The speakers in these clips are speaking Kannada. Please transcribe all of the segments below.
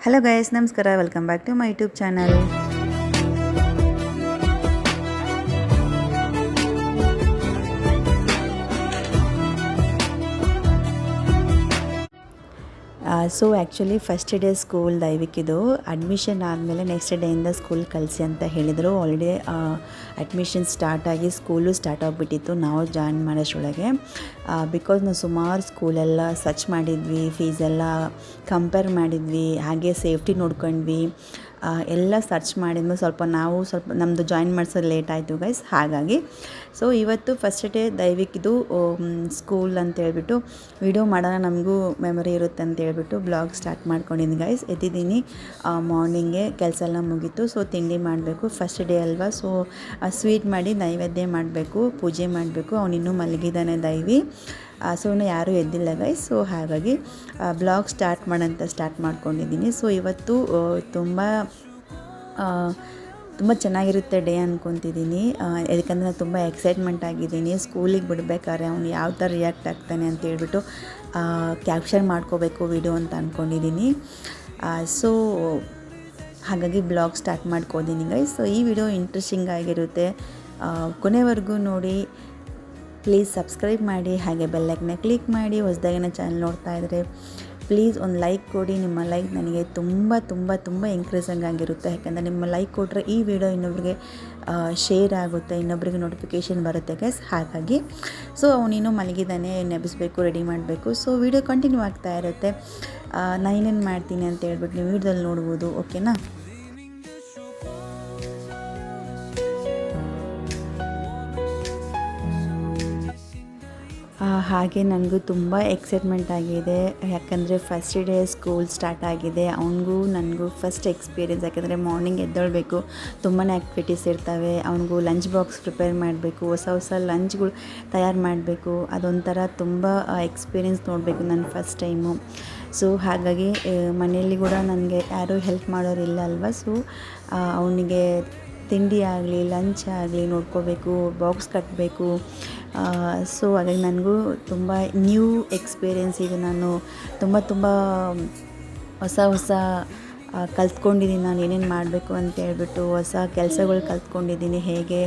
ಹಲೋ ಗೈಸ್, ನಮಸ್ಕಾರ. Welcome back to my YouTube channel. So actually first day school ದೈವಿಕಿದು ಅಡ್ಮಿಷನ್ ಆದಮೇಲೆ ನೆಕ್ಸ್ಟ್ ಡೇಯಿಂದ ಸ್ಕೂಲ್ ಕಳಿಸಿ ಅಂತ ಹೇಳಿದರು. ಆಲ್ರೆಡಿ ಅಡ್ಮಿಷನ್ ಸ್ಟಾರ್ಟ್ ಆಗಿ ಸ್ಕೂಲು ಸ್ಟಾರ್ಟ್ ಆಗಿಬಿಟ್ಟಿತ್ತು ನಾವು ಜಾಯಿನ್ ಮಾಡೋಷ್ಟರೊಳಗೆ. ಬಿಕಾಸ್ ನಾವು ಸುಮಾರು ಸ್ಕೂಲೆಲ್ಲ ಸರ್ಚ್ ಮಾಡಿದ್ವಿ, ಫೀಸೆಲ್ಲ ಕಂಪೇರ್ ಮಾಡಿದ್ವಿ, ಹಾಗೆ ಸೇಫ್ಟಿ ನೋಡ್ಕೊಂಡ್ವಿ. ಎಲ್ಲ ಸರ್ಚ್ ಮಾಡಿದ್ಮೇಲೆ ಸ್ವಲ್ಪ ನಮ್ಮದು ಜಾಯಿನ್ ಮಾಡಿಸೋದು ಲೇಟ್ ಆಯಿತು ಗೈಸ್. ಹಾಗಾಗಿ ಸೊ ಇವತ್ತು ಫಸ್ಟ್ ಡೇ ದೈವಿಕಿದು ಸ್ಕೂಲ್ ಅಂತೇಳ್ಬಿಟ್ಟು ವಿಡಿಯೋ ಮಾಡೋಣ, ನಮಗೂ ಮೆಮೊರಿ ಇರುತ್ತೆ ಅಂತೇಳ್ಬಿಟ್ಟು ಬ್ಲಾಗ್ ಸ್ಟಾರ್ಟ್ ಮಾಡ್ಕೊಂಡಿದ್ದೀನಿ ಗೈಸ್. ಎದ್ದಿದ್ದೀನಿ, ಮಾರ್ನಿಂಗೆ ಕೆಲಸ ಎಲ್ಲ ಮುಗೀತು. ಸೊ ತಿಂಡಿ ಮಾಡಬೇಕು, ಫಸ್ಟ್ ಡೇ ಅಲ್ವಾ. ಸೊ ಸ್ವೀಟ್ ಮಾಡಿ ನೈವೇದ್ಯ ಮಾಡಬೇಕು, ಪೂಜೆ ಮಾಡಬೇಕು. ಅವನಿನ್ನೂ ಮಲಗಿದ್ದಾನೆ ದೈವಿ. ಸೊ ಇನ್ನೂ ಯಾರೂ ಎದ್ದಿಲ್ಲ ಗೈಸ್. ಸೊ ಹಾಗಾಗಿ ಬ್ಲಾಗ್ ಸ್ಟಾರ್ಟ್ ಮಾಡ್ಕೊಂಡಿದ್ದೀನಿ. ಸೊ ಇವತ್ತು ತುಂಬ ಚೆನ್ನಾಗಿರುತ್ತೆ ಡೇ ಅಂದ್ಕೊತಿದ್ದೀನಿ. ಯಾಕಂದರೆ ನಾನು ತುಂಬ ಎಕ್ಸೈಟ್ಮೆಂಟ್ ಆಗಿದ್ದೀನಿ. ಸ್ಕೂಲಿಗೆ ಬಿಡಬೇಕಾದ್ರೆ ಅವನು ಯಾವ ಥರ ರಿಯಾಕ್ಟ್ ಆಗ್ತಾನೆ ಅಂತ ಹೇಳ್ಬಿಟ್ಟು ಕ್ಯಾಪ್ಚರ್ ಮಾಡ್ಕೋಬೇಕು ವಿಡಿಯೋ ಅಂತ ಅಂದ್ಕೊಂಡಿದ್ದೀನಿ. ಸೊ ಹಾಗಾಗಿ ಬ್ಲಾಗ್ ಸ್ಟಾರ್ಟ್ ಮಾಡ್ಕೋತೀನಿ ಗೈಸ್. ಸೊ ಈ ವಿಡಿಯೋ ಇಂಟ್ರೆಸ್ಟಿಂಗ್ ಆಗಿರುತ್ತೆ, ಕೊನೆವರೆಗೂ ನೋಡಿ. ಪ್ಲೀಸ್ ಸಬ್ಸ್ಕ್ರೈಬ್ ಮಾಡಿ, ಹಾಗೆ ಬೆಲ್ಲೈಕನ್ನ ಕ್ಲಿಕ್ ಮಾಡಿ. ಹೊಸದಾಗಿ ಚಾನಲ್ ನೋಡ್ತಾ ಇದ್ದರೆ ಪ್ಲೀಸ್ ಒಂದು ಲೈಕ್ ಕೊಡಿ. ನಿಮ್ಮ ಲೈಕ್ ನನಗೆ ತುಂಬ ತುಂಬ ತುಂಬ ಎಂಕರೇಜಿಂಗ್ ಆಗಿರುತ್ತೆ. ಯಾಕಂದರೆ ನಿಮ್ಮ ಲೈಕ್ ಕೊಟ್ಟರೆ ಈ ವಿಡಿಯೋ ಇನ್ನೊಬ್ರಿಗೆ ಶೇರ್ ಆಗುತ್ತೆ, ಇನ್ನೊಬ್ರಿಗೆ ನೋಟಿಫಿಕೇಷನ್ ಬರುತ್ತೆ ಗೈಸ್. ಹಾಗಾಗಿ ಸೊ ಅವನಿನ್ನೂ ಮಲಗಿದ್ದಾನೆ, ನೆನೆಸ್ಬೇಕು, ರೆಡಿ ಮಾಡಬೇಕು. ಸೊ ವಿಡಿಯೋ ಕಂಟಿನ್ಯೂ ಆಗ್ತಾ ಇರುತ್ತೆ. ನಾನೇನು ಮಾಡ್ತೀನಿ ಅಂತ ಹೇಳ್ಬಿಟ್ಟು ನೀವು ವಿಡಿಯೋದಲ್ಲಿ ನೋಡ್ಬೋದು, ಓಕೆನಾ. ಹಾಗೆ ನನಗೂ ತುಂಬ ಎಕ್ಸೈಟ್ಮೆಂಟ್ ಆಗಿದೆ. ಯಾಕಂದರೆ ಫಸ್ಟ್ ಡೇ ಸ್ಕೂಲ್ ಸ್ಟಾರ್ಟ್ ಆಗಿದೆ. ಅವನಿಗೂ ನನಗೂ ಫಸ್ಟ್ ಎಕ್ಸ್ಪೀರಿಯೆನ್ಸ್. ಯಾಕಂದರೆ ಮಾರ್ನಿಂಗ್ ಎದ್ದೇಳಬೇಕು, ತುಂಬಾ ಆ್ಯಕ್ಟಿವಿಟೀಸ್ ಇರ್ತವೆ. ಅವನಿಗೂ ಲಂಚ್ ಬಾಕ್ಸ್ ಪ್ರಿಪೇರ್ ಮಾಡಬೇಕು, ಹೊಸ ಲಂಚ್ಗಳು ತಯಾರು ಮಾಡಬೇಕು. ಅದೊಂಥರ ತುಂಬ ಎಕ್ಸ್ಪೀರಿಯೆನ್ಸ್ ನೋಡಬೇಕು ನಾನು ಫಸ್ಟ್ ಟೈಮು. ಸೊ ಹಾಗಾಗಿ ಮನೆಯಲ್ಲಿ ಕೂಡ ನನಗೆ ಯಾರೂ ಹೆಲ್ಪ್ ಮಾಡೋರಿಲ್ಲ ಅಲ್ವಾ. ಸೊ ಅವನಿಗೆ ತಿಂಡಿ ಆಗಲಿ ಲಂಚ್ ಆಗಲಿ ನೋಡ್ಕೋಬೇಕು, ಬಾಕ್ಸ್ ಕಟ್ಟಬೇಕು. ಸೊ ಹಾಗಾಗಿ ನನಗೂ ತುಂಬ ನ್ಯೂ ಎಕ್ಸ್ಪೀರಿಯೆನ್ಸ್. ಈಗ ನಾನು ತುಂಬ ಹೊಸ ಕಲ್ತ್ಕೊಂಡಿದ್ದೀನಿ. ನಾನು ಏನೇನು ಮಾಡಬೇಕು ಅಂತ ಹೇಳ್ಬಿಟ್ಟು ಹೊಸ ಕೆಲಸಗಳು ಕಲ್ತ್ಕೊಂಡಿದ್ದೀನಿ. ಹೇಗೆ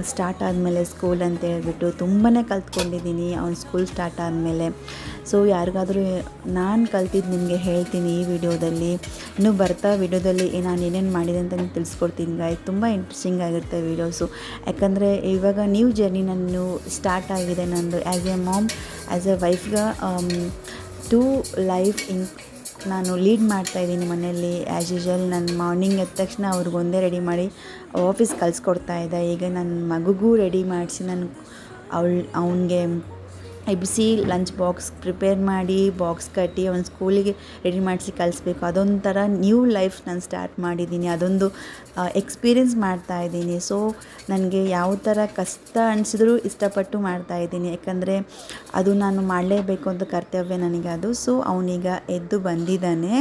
ಸ್ಟಾರ್ಟ್ ಆದಮೇಲೆ ಸ್ಕೂಲ್ ಅಂತ ಹೇಳ್ಬಿಟ್ಟು ತುಂಬಾ ಕಲ್ತ್ಕೊಂಡಿದ್ದೀನಿ ಅವ್ನು ಸ್ಕೂಲ್ ಸ್ಟಾರ್ಟ್ ಆದಮೇಲೆ. ಸೊ ಯಾರಿಗಾದರೂ ನಾನು ಕಲ್ತಿದ್ದು ನಿಮಗೆ ಹೇಳ್ತೀನಿ ಈ ವಿಡಿಯೋದಲ್ಲಿ. ಇನ್ನೂ ಬರ್ತಾ ವಿಡಿಯೋದಲ್ಲಿ ನಾನು ಏನೇನು ಮಾಡಿದೆ ಅಂತ ನಿಮ್ಗೆ ತಿಳಿಸ್ಕೊಡ್ತೀನಿ ಗಾಯ್ಸ್. ತುಂಬ ಇಂಟ್ರೆಸ್ಟಿಂಗ್ ಆಗಿರುತ್ತೆ ವೀಡಿಯೋಸು. ಯಾಕಂದರೆ ಇವಾಗ ನ್ಯೂ ಜರ್ನಿ ನಾನು ಸ್ಟಾರ್ಟ್ ಆಗಿದೆ ನಂದು as a mom, as a ವೈಫ್ಗೆ ಟು ಲೈಫ್ ನಾನು ಲೀಡ್ ಮಾಡ್ತಾಯಿದ್ದೀನಿ ಮನೆಯಲ್ಲಿ. ಆ್ಯಸ್ ಯೂಶ್ವಲ್ ನಾನು ಮಾರ್ನಿಂಗ್ ಎದ್ದ ತಕ್ಷಣ ಅವ್ರಿಗೊಂದೇ ರೆಡಿ ಮಾಡಿ ಆಫೀಸ್ ಕಳಿಸ್ಕೊಡ್ತಾಯಿದ್ದೆ. ಈಗ ನನ್ನ ಮಗುಗೂ ರೆಡಿ ಮಾಡಿಸಿ ನಾನು ಅವನಿಗೆ ಎಬ್ಬಿಸಿ ಲಂಚ್ ಬಾಕ್ಸ್ ಪ್ರಿಪೇರ್ ಮಾಡಿ ಬಾಕ್ಸ್ ಕಟ್ಟಿ ಅವನ ಸ್ಕೂಲಿಗೆ ರೆಡಿ ಮಾಡಿಸಿ ಕಳಿಸ್ಬೇಕು. ಅದೊಂಥರ ನ್ಯೂ ಲೈಫ್ ನಾನು ಸ್ಟಾರ್ಟ್ ಮಾಡಿದ್ದೀನಿ. ಅದೊಂದು ಎಕ್ಸ್ಪೀರಿಯೆನ್ಸ್ ಮಾಡ್ತಾಯಿದ್ದೀನಿ. ಸೊ ನನಗೆ ಯಾವ ಥರ ಕಷ್ಟ ಅನಿಸಿದ್ರೂ ಇಷ್ಟಪಟ್ಟು ಮಾಡ್ತಾಯಿದ್ದೀನಿ. ಯಾಕಂದರೆ ಅದು ನಾನು ಮಾಡಲೇಬೇಕು ಅಂತ ಕರ್ತವ್ಯ ನನಗೆ ಅದು. ಸೊ ಅವನೀಗ ಎದ್ದು ಬಂದಿದ್ದಾನೆ.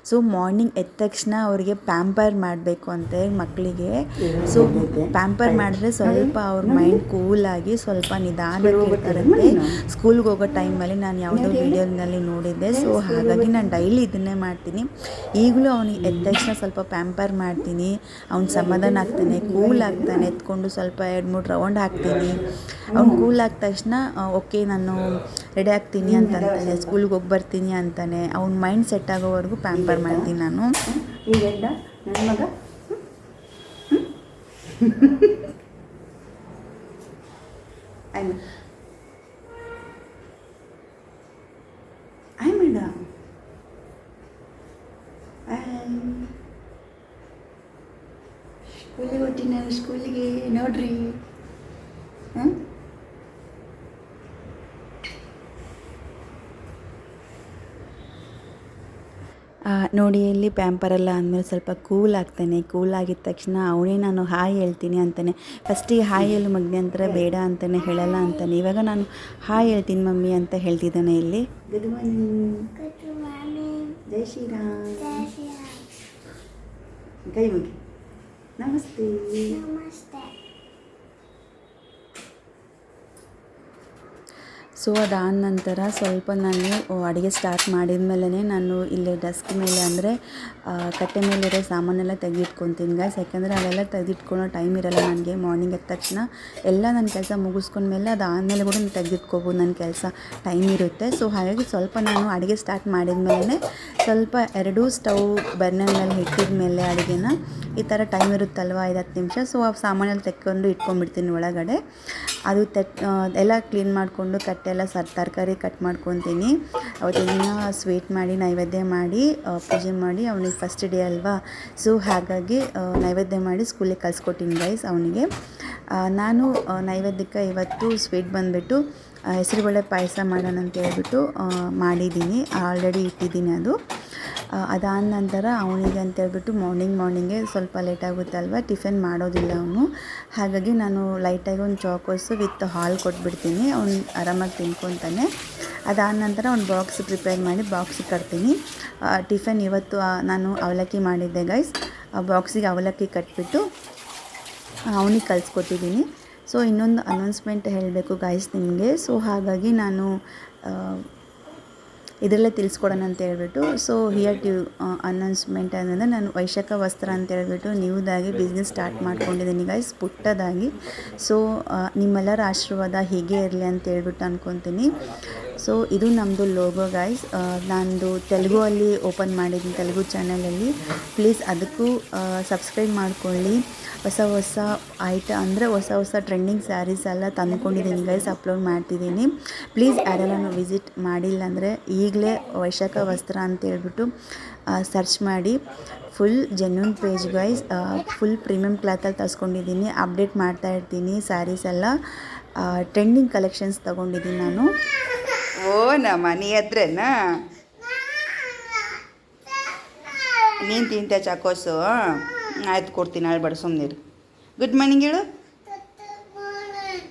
ಸೊ ಮಾರ್ನಿಂಗ್ ಎದ್ದ ತಕ್ಷಣ ಅವರಿಗೆ ಪ್ಯಾಂಪರ್ ಮಾಡಬೇಕು ಅಂತೆ ಮಕ್ಕಳಿಗೆ. ಸೊ ಪ್ಯಾಂಪರ್ ಮಾಡಿದ್ರೆ ಸ್ವಲ್ಪ ಅವ್ರ ಮೈಂಡ್ ಕೂಲಾಗಿ ಸ್ವಲ್ಪ ನಿಧಾನಕ್ಕೆ ಇರ್ತಾರಂತೆ ಸ್ಕೂಲ್ಗೆ ಹೋಗೋ ಟೈಮಲ್ಲಿ. ನಾನು ಯಾವುದೋ ವೀಡಿಯೋನಲ್ಲಿ ನೋಡಿದ್ದೆ. ಸೊ ಹಾಗಾಗಿ ನಾನು ಡೈಲಿ ಇದನ್ನೇ ಮಾಡ್ತೀನಿ. ಈಗಲೂ ಅವನಿಗೆ ಎದ್ದ ತಕ್ಷಣ ಸ್ವಲ್ಪ ಪ್ಯಾಂಪರ್ ಮಾಡ್ತೀನಿ. ಅವ್ನು ಸಮಾಧಾನ ಆಗ್ತಾನೆ, ಕೂಲ್ ಆಗ್ತಾನೆ. ಎತ್ಕೊಂಡು ಸ್ವಲ್ಪ 2-3 ರೌಂಡ್ ಹಾಕ್ತೀನಿ. ಅವ್ನು ಕೂಲ್ ಆದ ತಕ್ಷಣ ಓಕೆ ನಾನು ರೆಡಿ ಆಗ್ತೀನಿ ಅಂತಾನೆ, ಸ್ಕೂಲ್ಗೆ ಹೋಗಿ ಬರ್ತೀನಿ ಅಂತಾನೆ. ಅವ್ನ ಮೈಂಡ್ ಸೆಟ್ ಆಗೋವರೆಗೂ ಪ್ಯಾಂಪರ್ ಮಾಡ್ತೀನಿ ನಾನು. ಈಗ ನನ್ನ ಮಗ ಮೇಡಮ್ ಸ್ಕೂಲಿಗೆ ಹೊಟ್ಟಿನ ಸ್ಕೂಲಿಗೆ ನೋಡ್ರಿ. ನೋಡಿ ಇಲ್ಲಿ ಪ್ಯಾಂಪರೆಲ್ಲ ಅಂದಮೇಲೆ ಸ್ವಲ್ಪ ಕೂಲ್ ಆಗ್ತಾನೆ. ಕೂಲ್ ಆಗಿದ ತಕ್ಷಣ ಅವನೇ ನಾನು ಹಾಯ್ ಹೇಳ್ತೀನಿ ಅಂತಾನೆ. ಫಸ್ಟಿಗೆ ಹಾಯ್ ಹೇಳು ಮಗ್ನೆ ಅಂತಾರೆ, ಬೇಡ ಅಂತಾನೆ, ಹೇಳಲ್ಲ ಅಂತಾನೆ. ಇವಾಗ ನಾನು ಹಾಯ್ ಹೇಳ್ತೀನಿ ಮಮ್ಮಿ ಅಂತ ಹೇಳ್ತಿದ್ದಾನೆ ಇಲ್ಲಿ. ಗುಡ್ ಮಾರ್ನಿಂಗ್, ಜೈ ಶ್ರೀರಾಮ್. ಕೈ ಮುಗಿ, ನಮಸ್ತೆ. ಸೊ ಅದಾದ ನಂತರ ಸ್ವಲ್ಪ ನಾನು ಅಡುಗೆ ಸ್ಟಾರ್ಟ್ ಮಾಡಿದ ಮೇಲೇ ನಾನು ಇಲ್ಲಿ ಡೆಸ್ಕ್ ಮೇಲೆ ಅಂದರೆ ಕಟ್ಟೆ ಮೇಲಿರೋ ಸಾಮಾನೆಲ್ಲ ತೆಗೆದಿಟ್ಕೊತೀನಿ ಗೈಸ್. ಯಾಕಂದರೆ ಅವೆಲ್ಲ ತೆಗೆದಿಟ್ಕೊಳ್ಳೋ ಟೈಮ್ ಇರೋಲ್ಲ ನನಗೆ. ಮಾರ್ನಿಂಗ್ ಎದ್ದ ತಕ್ಷಣ ಎಲ್ಲ ನನ್ನ ಕೆಲಸ ಮುಗಿಸ್ಕೊಂಡ್ಮೇಲೆ ಅದಾದಮೇಲೆ ಕೂಡ ತೆಗೆದಿಟ್ಕೋಬೋದು, ನನ್ನ ಕೆಲಸ ಟೈಮ್ ಇರುತ್ತೆ. ಸೊ ಹಾಗಾಗಿ ಸ್ವಲ್ಪ ನಾನು ಅಡುಗೆ ಸ್ಟಾರ್ಟ್ ಮಾಡಿದ ಮೇಲೆ ಸ್ವಲ್ಪ ಎರಡೂ ಸ್ಟವ್ ಬರ್ನರ್ ಮೇಲೆ ಇಟ್ಟಿದ ಮೇಲೆ ಅಡುಗೆನ ಈ ಥರ ಟೈಮ್ ಇರುತ್ತಲ್ವ 5-10 ನಿಮಿಷ. ಸೊ ಆ ಸಾಮಾನೆಲ್ಲ ತೆಕ್ಕೊಂಡು ಇಟ್ಕೊಂಡ್ಬಿಡ್ತೀನಿ ಒಳಗಡೆ. ಅದು ಎಲ್ಲ ಕ್ಲೀನ್ ಮಾಡಿಕೊಂಡು ಕಟ್ಟೆಲ್ಲ ತರಕಾರಿ ಕಟ್ ಮಾಡ್ಕೊತೀನಿ. ಅವತ್ತಿನ ಸ್ವೀಟ್ ಮಾಡಿ ನೈವೇದ್ಯ ಮಾಡಿ ಪೂಜೆ ಮಾಡಿ ಅವನಿಗೆ ಫಸ್ಟ್ ಡೇ ಅಲ್ವಾ. ಸೊ ಹಾಗಾಗಿ ನೈವೇದ್ಯ ಮಾಡಿ ಸ್ಕೂಲಿಗೆ ಕಳಿಸ್ಕೊಟ್ಟಿನಿ ಗೈಸ್ ಅವನಿಗೆ. ನಾನು ನೈವೇದ್ಯಕ್ಕೆ ಇವತ್ತು ಸ್ವೀಟ್ ಬಂದುಬಿಟ್ಟು ಹೆಸರುಬೇಳೆ ಪಾಯಸ ಮಾಡೋಣ ಅಂತ ಹೇಳ್ಬಿಟ್ಟು ಮಾಡಿದ್ದೀನಿ, ಆಲ್ರೆಡಿ ಇಟ್ಟಿದ್ದೀನಿ ಅದು. ಅದಾದ ನಂತರ ಅವನಿಗೆ ಅಂತೇಳ್ಬಿಟ್ಟು ಮಾರ್ನಿಂಗೇ ಸ್ವಲ್ಪ ಲೇಟ್ ಆಗುತ್ತಲ್ವ, ಟಿಫಿನ್ ಮಾಡೋದಿಲ್ಲ ಅವನು. ಹಾಗಾಗಿ ನಾನು ಲೈಟಾಗಿ ಒಂದು ಚಾಕೋಸು ವಿತ್ ಹಾಲು ಕೊಟ್ಬಿಡ್ತೀನಿ, ಅವ್ನು ಆರಾಮಾಗಿ ತಿನ್ಕೊತಾನೆ. ಅದಾದ ನಂತರ ಒಂದು ಬಾಕ್ಸ್ ಪ್ರಿಪೇರ್ ಮಾಡಿ ಬಾಕ್ಸಿಗೆ ಕಟ್ತೀನಿ. ಟಿಫಿನ್ ಇವತ್ತು ನಾನು ಅವಲಕ್ಕಿ ಮಾಡಿದ್ದೆ ಗೈಸ್. ಆ ಬಾಕ್ಸಿಗೆ ಅವಲಕ್ಕಿ ಕಟ್ಬಿಟ್ಟು ಅವನಿಗೆ ಕಲಿಸ್ಕೊಟ್ಟಿದ್ದೀನಿ. ಸೊ ಇನ್ನೊಂದು ಅನೌನ್ಸ್ಮೆಂಟ್ ಹೇಳಬೇಕು ಗೈಸ್ ನಿಮಗೆ. ಸೊ ಹಾಗಾಗಿ ನಾನು ಇದರಲ್ಲೇ ತಿಳಿಸ್ಕೊಡೋಣ ಅಂತ ಹೇಳ್ಬಿಟ್ಟು ಸೊ ಹಿಯರ್ ಅನೌನ್ಸ್ಮೆಂಟ್ ಅಂದರೆ ನಾನು ವೈಶಾಖ ವಸ್ತ್ರ ಅಂತ ಹೇಳ್ಬಿಟ್ಟು ನ್ಯೂದಾಗಿ ಬಿಸ್ನೆಸ್ ಸ್ಟಾರ್ಟ್ ಮಾಡ್ಕೊಂಡಿದ್ದೀನಿ ಗೈಸ್, ಪುಟ್ಟದಾಗಿ. ಸೊ ನಿಮ್ಮೆಲ್ಲರ ಆಶೀರ್ವಾದ ಹೀಗೆ ಇರಲಿ ಅಂತ ಹೇಳ್ಬಿಟ್ಟು ಅಂದ್ಕೊತೀನಿ. ಸೊ ಇದು ನಮ್ಮದು ಲೋಗೋ ಗೈಸ್. ನಂದು ತೆಲುಗು ಅಲ್ಲಿ ಓಪನ್ ಮಾಡಿದ್ದೀನಿ, ತೆಲುಗು ಚಾನಲಲ್ಲಿ. ಪ್ಲೀಸ್ ಅದಕ್ಕೂ ಸಬ್ಸ್ಕ್ರೈಬ್ ಮಾಡ್ಕೊಳ್ಳಿ. ಹೊಸ ಹೊಸ ಟ್ರೆಂಡಿಂಗ್ ಸ್ಯಾರೀಸ್ ಎಲ್ಲ ತಂದ್ಕೊಂಡಿದ್ದೀನಿ ಗೈಸ್, ಅಪ್ಲೋಡ್ ಮಾಡ್ತಿದ್ದೀನಿ. ಪ್ಲೀಸ್ ಯಾರೆಲ್ಲ ವಿಸಿಟ್ ಮಾಡಿಲ್ಲ ಅಂದರೆ ಈಗಲೇ ವೈಶಾಖ ವಸ್ತ್ರ ಅಂತ ಹೇಳ್ಬಿಟ್ಟು ಸರ್ಚ್ ಮಾಡಿ. Full genuine page guys, full premium ಕ್ಲಾತಲ್ಲಿ ತರಿಸ್ಕೊಂಡಿದ್ದೀನಿ. ಅಪ್ಡೇಟ್ ಮಾಡ್ತಾ ಇರ್ತೀನಿ ಸ್ಯಾರೀಸ್ ಎಲ್ಲ. ಟ್ರೆಂಡಿಂಗ್ ಕಲೆಕ್ಷನ್ಸ್ ತೊಗೊಂಡಿದ್ದೀನಿ ನಾನು. ಓ ನಮ್ಮ ನೀ ಹತ್ರನಾ ನೀನು ತಿಂತ ಚಾಕೋಸು? ಆಯ್ತು ಕೊಡ್ತೀನಿ, ನಾಳೆ ಬಡ ಸುಮ್ಮನಿರು. ಗುಡ್ ಮಾರ್ನಿಂಗ್ ಹೇಳು.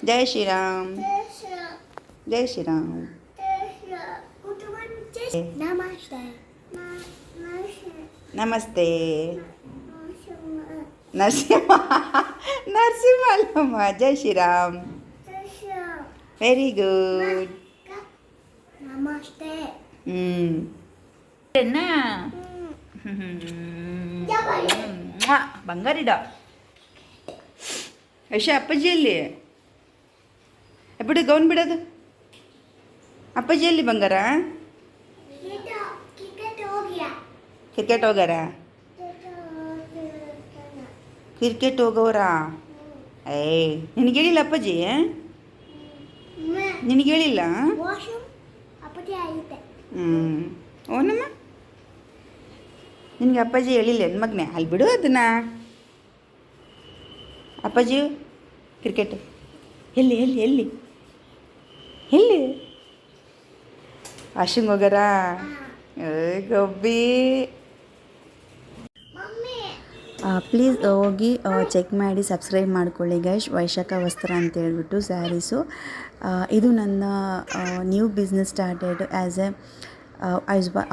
ಜೈ ಶ್ರೀರಾಮ್. ಜೈ ಶ್ರೀರಾಮ್. ನಮಸ್ತೆ. ನರಸಿಂಹ ಅಲ್ಲಮ್ಮ, ಜೈ ಶ್ರೀರಾಮ್. Very good. ಬಂಗಾರಿಡ ಯಶ ಅಪ್ಪಾಜಿಯಲ್ಲಿ ಬಿಡು, ಗೌನ್ ಬಿಡೋದು. ಅಪ್ಪಾಜಿಯಲ್ಲಿ ಬಂಗಾರ ಕ್ರಿಕೆಟ್ ಹೋಗಾರ? ಕ್ರಿಕೆಟ್ ಹೋಗೋರಾ? ನಿನಗೆ ಹೇಳಿಲ್ಲ ಅಪ್ಪಾಜಿ? ನಿನಗೆ ಹೇಳಿಲ್ಲ? ಓನಮ್ಮ, ನಿನಗೆ ಅಪ್ಪಾಜಿ ಹೇಳಿಲ್ಲ ನನ್ನ ಮಗನೇ? ಅಲ್ಲಿ ಬಿಡು ಅದನ್ನ. ಅಪ್ಪಾಜಿ ಕ್ರಿಕೆಟ್ ಎಲ್ಲಿ ಎಲ್ಲಿ ಎಲ್ಲಿ ಎಲ್ಲಿ ವಾಶಿಂಗ್ ಹೋಗಾರ? ಗೊಬ್ಬಿ. ಪ್ಲೀಸ್ ಹೋಗಿ ಚೆಕ್ ಮಾಡಿ ಸಬ್ಸ್ಕ್ರೈಬ್ ಮಾಡ್ಕೊಳ್ಳಿ ಗೈಸ್, ವೈಶಾಖ ವಸ್ತ್ರ ಅಂತ ಹೇಳ್ಬಿಟ್ಟು ಸ್ಯಾರೀಸು. ಇದು ನನ್ನ new business started as a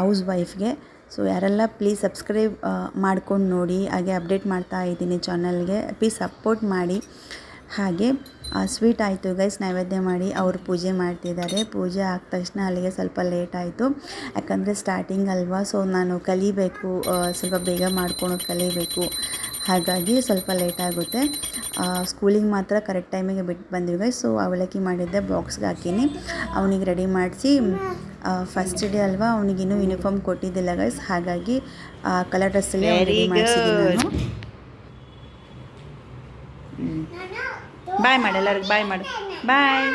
house ವೈಫ್ಗೆ. ಸೊ ಯಾರೆಲ್ಲ ಪ್ಲೀಸ್ ಸಬ್ಸ್ಕ್ರೈಬ್ ಮಾಡ್ಕೊಂಡು ನೋಡಿ, ಹಾಗೆ ಅಪ್ಡೇಟ್ ಮಾಡ್ತಾ ಇದ್ದೀನಿ ಚಾನಲ್ಗೆ. ಪ್ಲೀಸ್ ಸಪೋರ್ಟ್ ಮಾಡಿ. ಹಾಗೆ ಸ್ವೀಟ್ ಆಯಿತು ಗೈಸ್, ನೈವೇದ್ಯ ಮಾಡಿ ಅವರು ಪೂಜೆ ಮಾಡ್ತಿದ್ದಾರೆ. ಪೂಜೆ ಆದ ತಕ್ಷಣ ಅಲ್ಲಿಗೆ ಸ್ವಲ್ಪ ಲೇಟ್ ಆಯಿತು, ಯಾಕಂದರೆ ಸ್ಟಾರ್ಟಿಂಗ್ ಅಲ್ವಾ. ಸೊ ನಾನು ಕಲಿಬೇಕು, ಸ್ವಲ್ಪ ಬೇಗ ಮಾಡ್ಕೊಳೋದು ಕಲಿಬೇಕು, ಹಾಗಾಗಿ ಸ್ವಲ್ಪ ಲೇಟ್ ಆಗುತ್ತೆ. ಸ್ಕೂಲಿಗೆ ಮಾತ್ರ ಕರೆಕ್ಟ್ ಟೈಮಿಗೆ ಬಿಟ್ಟು ಬಂದ್ವಿ ಗೈಸ್. ಸೊ ಅವಲಕ್ಕಿ ಮಾಡಿದ್ದೆ ಬಾಕ್ಸ್ಗೆ ಹಾಕೀನಿ, ಅವನಿಗೆ ರೆಡಿ ಮಾಡಿಸಿ. ಫಸ್ಟ್ ಡೇ ಅಲ್ವಾ, ಅವನಿಗಿನ್ನೂ ಯೂನಿಫಾರ್ಮ್ ಕೊಟ್ಟಿದ್ದಿಲ್ಲ ಗೈಸ್, ಹಾಗಾಗಿ ಕಲರ್ ಡ್ರೆಸ್ಸಲ್ಲಿ ರೆಡಿ ಮಾಡಿಸಿದ್ದೀನಿ ನಾನು. ಬಾಯ್ ಮಾಡು ಎಲ್ಲರಿಗೂ, ಬಾಯ್ ಮಾಡು. ಬಾಯ್.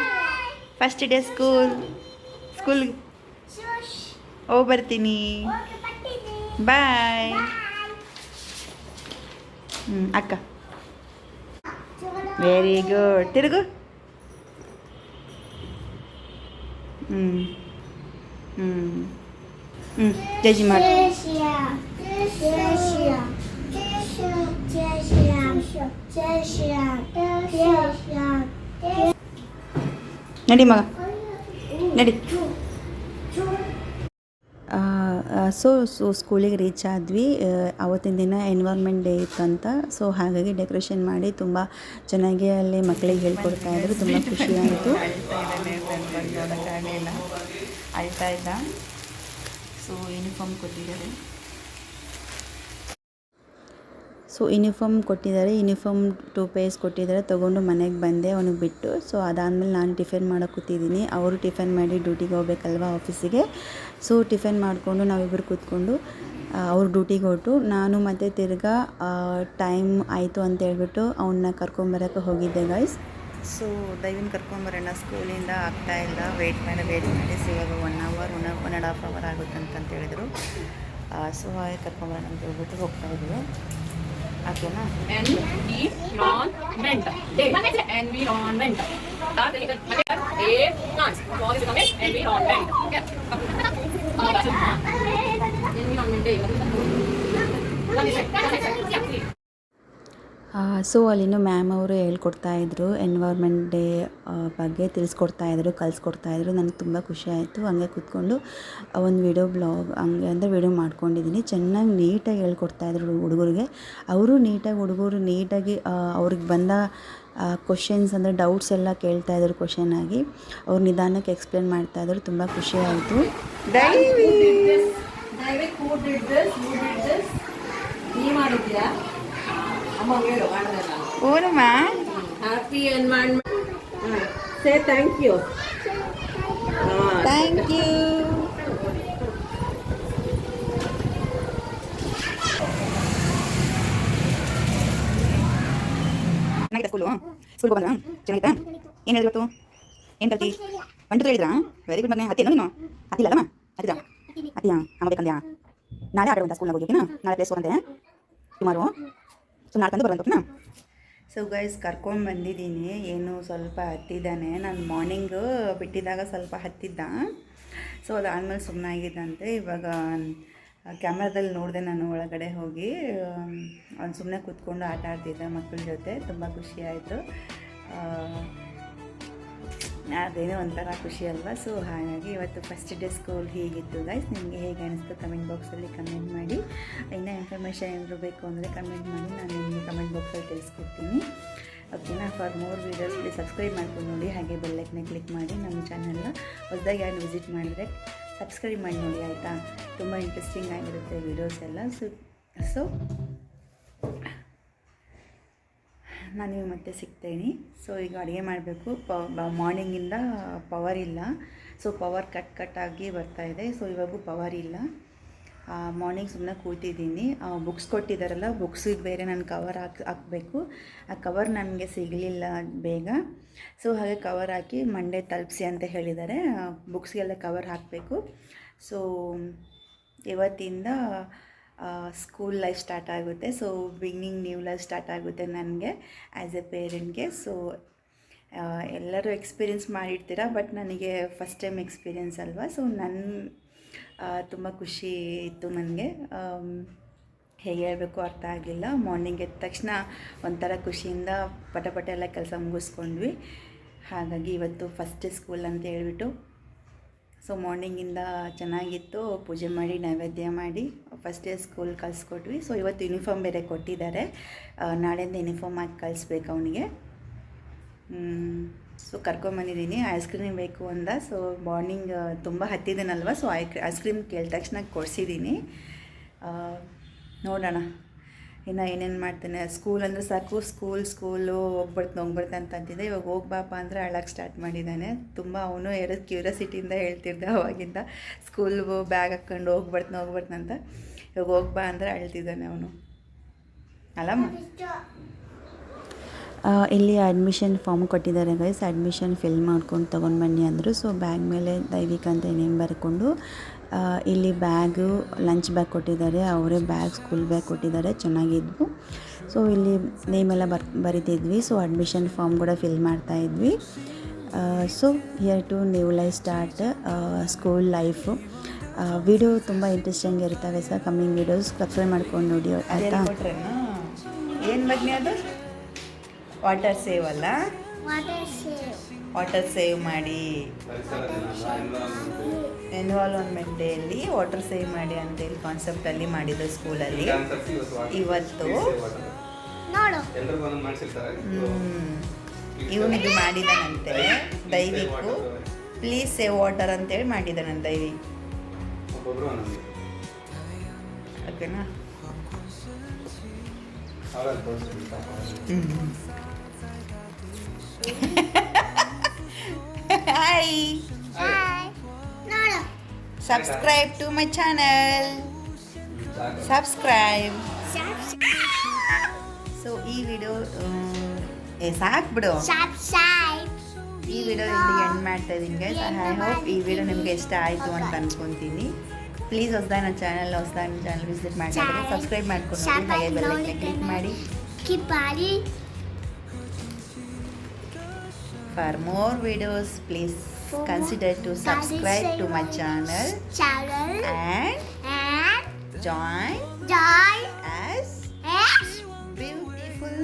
ಫಸ್ಟ್ ಡೇ ಸ್ಕೂಲ್ಗೆ ಹೋಗಿ ಬರ್ತೀನಿ. ಬಾಯ್. ಅಕ್ಕ ವೆರಿ ಗುಡ್. ತಿರುಗು. ಜಜ್ಜಿ ಮಾಡಿ. ನಡಿ ಮಗ ನಡಿ. ಸೊ ಸ್ಕೂಲಿಗೆ ರೀಚ್ ಆದ್ವಿ. ಆವತ್ತಿನ ದಿನ ಎನ್ವೈರ್ಮೆಂಟ್ ಡೇ ಇತ್ತಂತ. ಸೊ ಹಾಗಾಗಿ ಡೆಕೋರೇಷನ್ ಮಾಡಿ ತುಂಬ ಚೆನ್ನಾಗಿ ಅಲ್ಲಿ ಮಕ್ಕಳಿಗೆ ಹೇಳ್ಕೊಡ್ತಾಯಿದ್ರು, ತುಂಬ ಖುಷಿಯಾಯಿತು. ಅಳ್ತಾ ಇದ್ದ. ಸೊ ಯೂನಿಫಾರ್ಮ್ ಕೊಟ್ಟಿದ್ದಾರೆ. ಯೂನಿಫಾರ್ಮ್ 2 ಪೇರ್ಸ್ ಕೊಟ್ಟಿದ್ದಾರೆ. ತೊಗೊಂಡು ಮನೆಗೆ ಬಂದೆ ಅವನಿಗೆ ಬಿಟ್ಟು. ಸೊ ಅದಾದಮೇಲೆ ನಾನು ಟಿಫಿನ್ ಮಾಡೋಕೆ ಕೂತಿದ್ದೀನಿ. ಅವರು ಟಿಫಿನ್ ಮಾಡಿ ಡ್ಯೂಟಿಗೆ ಹೋಗ್ಬೇಕಲ್ವ ಆಫೀಸಿಗೆ. ಸೊ ಟಿಫಿನ್ ಮಾಡಿಕೊಂಡು ನಾವಿಬ್ಬರು ಕೂತ್ಕೊಂಡು ಅವ್ರು ಡ್ಯೂಟಿಗೆ ಹೊರಟು, ನಾನು ಮತ್ತು ತಿರ್ಗಾ ಟೈಮ್ ಆಯಿತು ಅಂತ ಹೇಳ್ಬಿಟ್ಟು ಅವನ್ನ ಕರ್ಕೊಂಬರೋಕ್ಕೆ ಹೋಗಿದ್ದೆ ಗೈಸ್. ಸೊ ದೈವಿನ ಕರ್ಕೊಂಬರೋಣ, ಸ್ಕೂಲಿಂದ ಆಗ್ತಾಯಿಲ್ಲ, ವೆಯ್ಟ್ ಮಾಡಿ ಸೊ ಇವಾಗ 1 hour 1.5 hour ಆಗುತ್ತೆ ಅಂತ ಹೇಳಿದರು. ಸೊ ಹಾಗೆ ಕರ್ಕೊಂಬರೋಣ ಅಂತ ಹೇಳ್ಬಿಟ್ಟು ಹೋಗ್ತಾ ಇದ್ದೀವಿ. ಓಕೆನಾ? Environment. Environment. ಸೊ ಅಲ್ಲಿನೂ ಮ್ಯಾಮ್ ಅವರು ಹೇಳ್ಕೊಡ್ತಾಯಿದ್ರು, ಎನ್ವೈರ್ಮೆಂಟ್ ಡೇ ಬಗ್ಗೆ ತಿಳಿಸ್ಕೊಡ್ತಾಯಿದ್ರು, ಕಲಿಸ್ಕೊಡ್ತಾಯಿದ್ರು. ನನಗೆ ತುಂಬ ಖುಷಿ ಆಯಿತು. ಹಂಗೆ ಕೂತ್ಕೊಂಡು ಒಂದು ವಿಡಿಯೋ ಮಾಡ್ಕೊಂಡಿದ್ದೀನಿ. ಚೆನ್ನಾಗಿ ನೀಟಾಗಿ ಹೇಳ್ಕೊಡ್ತಾಯಿದ್ರು ಹುಡುಗರಿಗೆ. ಹುಡುಗರು ನೀಟಾಗಿ ಅವ್ರಿಗೆ ಬಂದ ಕ್ವಶನ್ಸ್ ಅಂದರೆ ಡೌಟ್ಸ್ ಎಲ್ಲ ಕೇಳ್ತಾಯಿದ್ರು. ಕ್ವಶನ್ ಆಗಿ ಅವ್ರು ನಿಧಾನಕ್ಕೆ ಎಕ್ಸ್ಪ್ಲೇನ್ ಮಾಡ್ತಾಯಿದ್ರು. ತುಂಬ ಖುಷಿ ಆಯಿತು. ಓನಮ್ಮ, Happy environment. Say thank you. Thank you. ಚೆನ್ನಾಗಿತ್ತ ಸ್ಕೂಲ್ಗೆ ಬಂದ್ರಾ? ಚೆನ್ನಾಗಿತ್ತಾ? ಏನು ಹೇಳಿದ್ರು ಇವತ್ತು? ಏನು ಕಲ್ತಿ? 1 2 ಹೇಳಿದ್ರಾ? Very good. ಮಗನೇ ಹತ್ತಿನೋ ನೀನು? ಹತ್ತಿಲ್ಲಮ್ಮ? ಹತ್ತಿಯಾ? ಅಮ್ಮ ಬೇಕಂದ್ಯಾ? ನಾಳೆ ಆಡೋಂಥ ಸ್ಕೂಲ್ನಾಗ ಹೋಗಿದ್ದೀನಾ? ನಾಳೆ ಪ್ಲೇಸ್ ಹೋಗಂತೆ ಸುಮಾರು. ಸೊ ನಾಳೆ ತಂದು ಬರೋಂತನಾ? ಸೊ ಗೈಸ್ ಕರ್ಕೊಂಡು ಬಂದಿದ್ದೀನಿ. ಏನು ಸ್ವಲ್ಪ ಹತ್ತಿದ್ದಾನೆ. ನಾನು ಮಾರ್ನಿಂಗು ಬಿಟ್ಟಿದ್ದಾಗ ಸ್ವಲ್ಪ ಹತ್ತಿದ್ದ. ಸೊ ಅದಾದಮೇಲೆ ಸುಮ್ಮನಾಗಿದ್ದಂತೆ. ಇವಾಗ ಕ್ಯಾಮ್ರಾದಲ್ಲಿ ನೋಡಿದೆ ನಾನು ಒಳಗಡೆ ಹೋಗಿ. ಅವ್ನು ಸುಮ್ಮನೆ ಕೂತ್ಕೊಂಡು ಆಟ ಆಡ್ತಿದ್ದ ಮಕ್ಕಳ ಜೊತೆ. ತುಂಬ ಖುಷಿ ಆಯಿತು. ಅದೇನೋ ಒಂಥರ ಖುಷಿ ಅಲ್ವಾ. ಸೊ ಹಾಗಾಗಿ ಇವತ್ತು ಫಸ್ಟ್ ಡೇ ಸ್ಕೂಲ್ ಹೀಗಿತ್ತು ಗೈಸ್. ನಿಮಗೆ ಹೇಗೆ ಅನಿಸ್ತು ಕಮೆಂಟ್ ಬಾಕ್ಸಲ್ಲಿ ಕಮೆಂಟ್ ಮಾಡಿ. ಇನ್ನೂ ಇನ್ಫಾರ್ಮೇಷನ್ ಏನಾದರೂ ಬೇಕು ಅಂದರೆ ಕಮೆಂಟ್ ಮಾಡಿ, ನಾನು ನಿಮಗೆ ಕಮೆಂಟ್ ಬಾಕ್ಸಲ್ಲಿ ತಿಳಿಸ್ಕೊಡ್ತೀನಿ. ಓಕೆನಾ? For more videos please subscribe ಮಾಡ್ಕೊಂಡು ನೋಡಿ. ಹಾಗೆ ಬೆಲ್ಲೈಕನ್ನ ಕ್ಲಿಕ್ ಮಾಡಿ. ನಮ್ಮ ಚಾನಲ್ನ ಹೊಸದಾಗಿ ಯಾರು ವಿಸಿಟ್ ಮಾಡಿದರೆ ಸಬ್ಸ್ಕ್ರೈಬ್ ಮಾಡಿ ನೋಡಿ, ಆಯಿತಾ? ತುಂಬ ಇಂಟ್ರೆಸ್ಟಿಂಗ್ ಆಗಿರುತ್ತೆ ವೀಡಿಯೋಸ್ ಎಲ್ಲ. ಸೊ ನಾನು ನಿಮಗೆ ಮತ್ತೆ ಸಿಗ್ತೇನೆ. ಸೊ ಈಗ ಅಡುಗೆ ಮಾಡಬೇಕು. ಮಾರ್ನಿಂಗಿಂದ ಪವರ್ ಇಲ್ಲ. ಸೊ ಪವರ್ ಕಟ್ ಆಗಿ ಬರ್ತಾಯಿದೆ. ಸೊ ಇವಾಗೂ ಪವರ್ ಇಲ್ಲ. ಮಾರ್ನಿಂಗ್ ಸುಮ್ಮನೆ ಕೂತಿದ್ದೀನಿ. ಬುಕ್ಸ್ ಕೊಟ್ಟಿದ್ದಾರಲ್ಲ, ಬುಕ್ಸಿಗೆ ಬೇರೆ ನಾನು ಕವರ್ ಹಾಕಬೇಕು. ಆ ಕವರ್ ನನಗೆ ಸಿಗಲಿಲ್ಲ ಬೇಗ. ಸೊ ಹಾಗೆ ಕವರ್ ಹಾಕಿ ಮಂಡೇ ತಲುಪಿಸಿ ಅಂತ ಹೇಳಿದ್ದಾರೆ. ಬುಕ್ಸ್ಗೆಲ್ಲ ಕವರ್ ಹಾಕಬೇಕು. ಸೊ ಇವತ್ತಿಂದ ಸ್ಕೂಲ್ ಲೈಫ್ ಸ್ಟಾರ್ಟ್ ಆಗುತ್ತೆ. So beginning new life start ಆಗುತ್ತೆ ನನಗೆ ಆ್ಯಸ್ ಎ ಪೇರೆಂಟ್ಗೆ. ಸೊ ಎಲ್ಲರೂ ಎಕ್ಸ್ಪೀರಿಯೆನ್ಸ್ ಮಾಡಿರ್ತೀರ, ಬಟ್ ನನಗೆ ಫಸ್ಟ್ ಟೈಮ್ ಎಕ್ಸ್ಪೀರಿಯೆನ್ಸ್ ಅಲ್ವಾ. ಸೊ ತುಂಬ ಖುಷಿ ಇತ್ತು ನನಗೆ. ಹೇಗೆ ಹೇಳಬೇಕು ಅರ್ಥ ಆಗಲಿಲ್ಲ. ಮಾರ್ನಿಂಗ್ ಎದ್ದ ತಕ್ಷಣ ಒಂಥರ ಖುಷಿಯಿಂದ ಪಟ ಎಲ್ಲ ಕೆಲಸ ಮುಗಿಸ್ಕೊಂಡ್ವಿ. ಹಾಗಾಗಿ ಇವತ್ತು ಫಸ್ಟ್ ಡೇ ಸ್ಕೂಲ್ ಅಂತ ಹೇಳ್ಬಿಟ್ಟು ಸೊ ಮಾರ್ನಿಂಗಿಂದ ಚೆನ್ನಾಗಿತ್ತು. ಪೂಜೆ ಮಾಡಿ ನೈವೇದ್ಯ ಮಾಡಿ ಫಸ್ಟ್ ಡೇ ಸ್ಕೂಲ್ ಕಳಿಸ್ಕೊಟ್ವಿ. ಸೊ ಇವತ್ತು ಯೂನಿಫಾರ್ಮ್ ಬೇರೆ ಕೊಟ್ಟಿದ್ದಾರೆ. ನಾಳೆಯಿಂದ ಯೂನಿಫಾರ್ಮ್ ಹಾಕಿ ಕಳಿಸ್ಬೇಕು ಅವನಿಗೆ. ಸೊ ಕರ್ಕೊಂಬಂದಿದ್ದೀನಿ. ಐಸ್ ಕ್ರೀಮ್ ಬೇಕು ಅಂದ. ಸೊ ಮಾರ್ನಿಂಗ್ ತುಂಬ ಹತ್ತಿದ್ದೀನಲ್ವ. ಸೊ ಐಸ್ ಕ್ರೀಮ್ ಕೇಳಿದ ತಕ್ಷಣ ಕೊಡಿಸಿದ್ದೀನಿ. ನೋಡೋಣ ಇನ್ನು ಏನೇನು ಮಾಡ್ತೇನೆ. ಸ್ಕೂಲ್ ಅಂದರೆ ಸಾಕು, ಸ್ಕೂಲು ಹೋಗ್ಬರ್ತಾನೆ ಅಂತ ಅಂತಿದ್ದೆ. ಇವಾಗ ಹೋಗ್ಬಾಪ ಅಂದರೆ ಅಳಕ್ಕೆ ಸ್ಟಾರ್ಟ್ ಮಾಡಿದ್ದಾನೆ. ತುಂಬ ಅವನು ಕ್ಯೂರಿಯಾಸಿಟಿಯಿಂದ ಹೇಳ್ತಿದ್ದೆ ಅವಾಗಿಂದ. ಸ್ಕೂಲ್ಗೆ ಬ್ಯಾಗ್ ಹಾಕ್ಕೊಂಡು ಹೋಗ್ಬರ್ತಾನೆ ಅಂತ. ಇವಾಗ ಹೋಗ್ಬಾ ಅಂದರೆ ಅಳ್ತಿದ್ದಾನೆ ಅವನು. ಅಲ್ಲಮ್ಮ? ಇಲ್ಲಿ ಅಡ್ಮಿಷನ್ ಫಾರ್ಮ್ ಕೊಟ್ಟಿದ್ದಾರೆ ಗೈಸ್. ಅಡ್ಮಿಷನ್ ಫಿಲ್ ಮಾಡ್ಕೊಂಡು ತೊಗೊಂಡು ಬನ್ನಿ ಅಂದರು. ಸೊ ಬ್ಯಾಗ್ ಮೇಲೆ ದೈವಿಕ್ ಅಂತ ನೇಮ್ ಬರ್ಕೊಂಡು ಇಲ್ಲಿ ಬ್ಯಾಗು ಲಂಚ್ ಬ್ಯಾಗ್ ಕೊಟ್ಟಿದ್ದಾರೆ. ಅವರೇ ಸ್ಕೂಲ್ ಬ್ಯಾಗ್ ಕೊಟ್ಟಿದ್ದಾರೆ. ಚೆನ್ನಾಗಿದ್ವು. ಸೊ ಇಲ್ಲಿ ನೇಮೆಲ್ಲ ಬರಿತಿದ್ವಿ. ಸೊ ಅಡ್ಮಿಷನ್ ಫಾರ್ಮ್ ಕೂಡ ಫಿಲ್ ಮಾಡ್ತಾಯಿದ್ವಿ. So here to new life start school life. Video ತುಂಬ ಇಂಟ್ರೆಸ್ಟಿಂಗ್ ಇರ್ತವೆ ಸರ್. ಕಮ್ಮಿಂಗ್ ವೀಡಿಯೋಸ್ ಸಬ್ಸ್ಕ್ರೈಬ್ ಮಾಡ್ಕೊಂಡು ನೋಡಿ, ಆಯಿತಾ? ಏನು ಬಗ್ನಿ ಅದು? ವಾಟರ್ ಸೇವ್ ಅಲ್ಲ, ವಾಟರ್ ಸೇವ್ ಮಾಡಿ ಎನ್ವೈರನ್ಮೆಂಟ್ ಡೇಯಲ್ಲಿ ವಾಟರ್ ಸೇವ್ ಮಾಡಿ ಅಂತೇಳಿ ಕಾನ್ಸೆಪ್ಟಲ್ಲಿ ಮಾಡಿದ್ದು ಸ್ಕೂಲಲ್ಲಿ ಇವತ್ತು. ಇವನಿಗೆ ಮಾಡಿದಾನಂತೆ ದೈವಿಕು. ಪ್ಲೀಸ್ ಸೇವ್ ವಾಟರ್ ಅಂತೇಳಿ ಮಾಡಿದ್ದಾನೆ ನನ್ನ ಡೈರಿ. ಒಬ್ಬೊಬ್ರು ಒಂದೊಂದು. ಓಕೆನಾ? ಹಾಗಾಗಿ ತೋರಿಸ್ಬಿಡ್ತಾ. Hi, subscribe to my channel, subscribe. So ಈ ವಿಡಿಯೋ ಸಾಕು ಬಿಡು. ಈ ವಿಡಿಯೋ ಇಲ್ಲಿಗೆ ಎಂಡ್ ಮಾಡ್ತಾ ಇದ್ದೀನಿ ಗೈಸ್. ಐ ಹೋಪ್ ಈ ವಿಡಿಯೋ ನಿಮಗೆ ಇಷ್ಟ ಆಯಿತು ಅಂತ ಅನ್ಕೊತೀನಿ. ಪ್ಲೀಸ್ ಹೊಸದಾಗಿ ನನ್ನ ಚಾನಲ್ ವಿಸಿಟ್ ಮಾಡಿದ್ರೆ ಸಬ್ಸ್ಕ್ರೈಬ್ ಮಾಡ್ಕೊಂಡು ಹಾಗೆ ಬೆಲ್ ಐಕನ್ ಕ್ಲಿಕ್ ಮಾಡಿ. For more videos please consider to subscribe to my channel and join as beautiful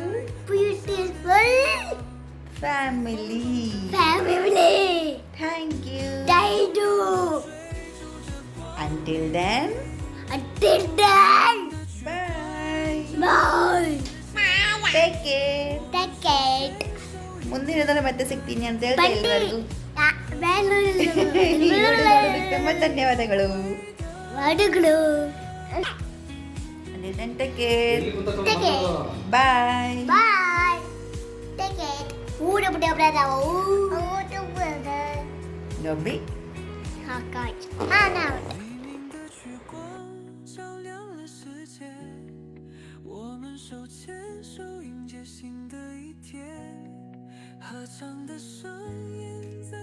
family. Thank you. Until then, bye. Take care. ಮುಂದಿನದನ್ನು ಮತ್ತೆ ಸಿಗ್ತೀನಿ ಅಂತ ಹೇಳ್ತಾ ಎಲ್ಲರಿಗೂ ಈ ವಿಡಿಯೋ ನೋಡೋದಕ್ಕೆ ತುಂಬ ಧನ್ಯವಾದಗಳು. Until then, take care. ಎಲ್ಲಿ ಕೂತ್ಕೊಂಡು Bye. Dobby. 我们手牵手迎接新的一天，合唱的声音在。